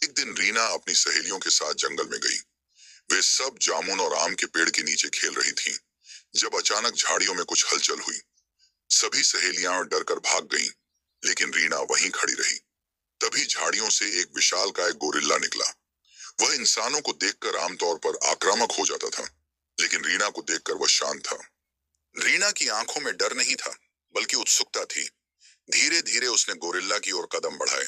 एक दिन रीना अपनी सहेलियों के साथ जंगल में गई। वे सब जामुन और आम के पेड़ के नीचे खेल रही थीं, जब अचानक झाड़ियों में कुछ हलचल हुई। सभी सहेलियां डरकर भाग गईं, लेकिन रीना वहीं खड़ी रही। तभी झाड़ियों से एक विशालकाय गोरिल्ला निकला। वह इंसानों को देखकर आमतौर पर आक्रामक हो जाता था, लेकिन रीना को देखकर वह शांत था। रीना की आंखों में डर नहीं था, बल्कि उत्सुकता थी। धीरे धीरे उसने गोरिल्ला की ओर कदम बढ़ाए।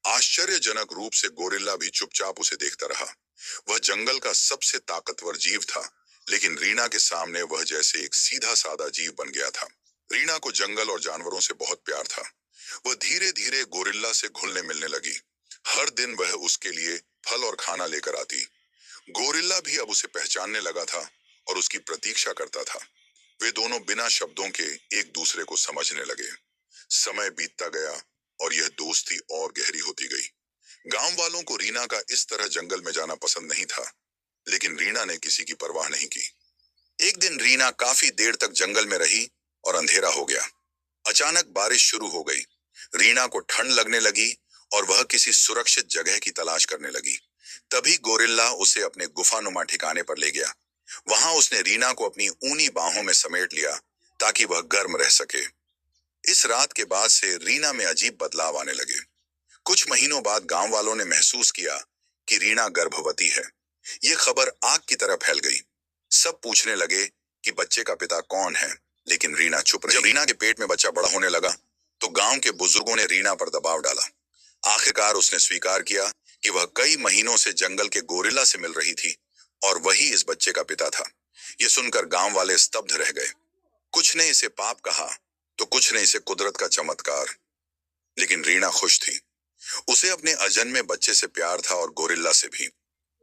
आश्चर्यजनक रूप से गोरिल्ला भी चुपचाप उसे देखता रहा। वह जंगल का सबसे ताकतवर जीव था, लेकिन रीना के सामने वह जैसे एक सीधा साधा जीव बन गया था। रीना को जंगल और जानवरों से बहुत प्यार था। वह धीरे धीरे गोरिल्ला से घुलने मिलने लगी। हर दिन वह उसके लिए फल और खाना लेकर आती। गोरिल्ला भी अब उसे पहचानने लगा था और उसकी प्रतीक्षा करता था। वे दोनों बिना शब्दों के एक दूसरे को समझने लगे। समय बीतता गया और यह दोस्ती और गहरी होती गई। गांव वालों को रीना का इस तरह जंगल में जाना पसंद नहीं था, लेकिन रीना ने किसी की परवाह नहीं की। एक दिन रीना काफी देर तक जंगल में रही और अंधेरा हो गया। अचानक बारिश शुरू हो गई। रीना को ठंड लगने लगी और वह किसी सुरक्षित जगह की तलाश करने लगी। तभी गोरिल्ला उसे अपने गुफानुमा ठिकाने पर ले गया। वहां उसने रीना को अपनी ऊनी बाहों में समेट लिया, ताकि वह गर्म रह सके। इस रात के बाद से रीना में अजीब बदलाव आने लगे। कुछ महीनों बाद गांव वालों ने महसूस किया कि रीना गर्भवती है। ये खबर आग की तरह फैल गई। सब पूछने लगे कि बच्चे का पिता कौन है, लेकिन रीना चुप रही। जब रीना के पेट में बच्चा बड़ा होने लगा, तो गांव के बुजुर्गों ने रीना पर दबाव डाला। आखिरकार उसने स्वीकार किया कि वह कई महीनों से जंगल के गोरिल्ला से मिल रही थी और वही इस बच्चे का पिता था। ये सुनकर गांव वाले स्तब्ध रह गए। कुछ ने इसे पाप कहा, तो कुछ ने इसे कुदरत का चमत्कार। लेकिन रीना खुश थी। उसे अपने अजन्मे बच्चे से प्यार था और गोरिल्ला से भी।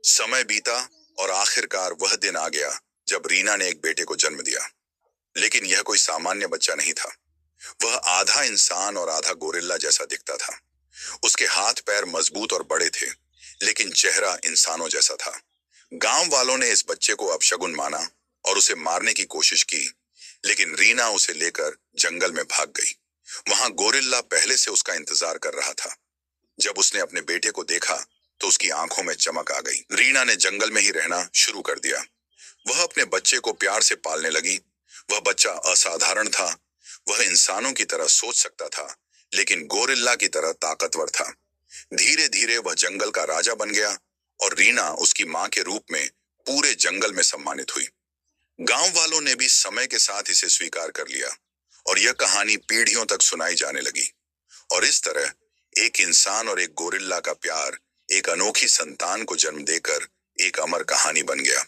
समय बीता और आखिरकार वह दिन आ गया जब रीना ने एक बेटे को जन्म दिया। लेकिन यह कोई सामान्य बच्चा नहीं था। वह आधा इंसान और आधा गोरिल्ला जैसा दिखता था। उसके हाथ पैर मजबूत और बड़े थे, लेकिन चेहरा इंसानों जैसा था। गांव वालों ने इस बच्चे को अपशगुन माना और उसे मारने की कोशिश की, लेकिन रीना उसे लेकर जंगल में भाग गई। वहां गोरिल्ला पहले से उसका इंतजार कर रहा था। जब उसने अपने बेटे को देखा, तो उसकी आंखों में चमक आ गई। रीना ने जंगल में ही रहना शुरू कर दिया। वह अपने बच्चे को प्यार से पालने लगी। वह बच्चा असाधारण था। वह इंसानों की तरह सोच सकता था, लेकिन गोरिल्ला की तरह ताकतवर था। धीरे धीरे वह जंगल का राजा बन गया और रीना उसकी मां के रूप में पूरे जंगल में सम्मानित हुई। गांव वालों ने भी समय के साथ इसे स्वीकार कर लिया और यह कहानी पीढ़ियों तक सुनाई जाने लगी। और इस तरह एक इंसान और एक गोरिल्ला का प्यार एक अनोखी संतान को जन्म देकर एक अमर कहानी बन गया।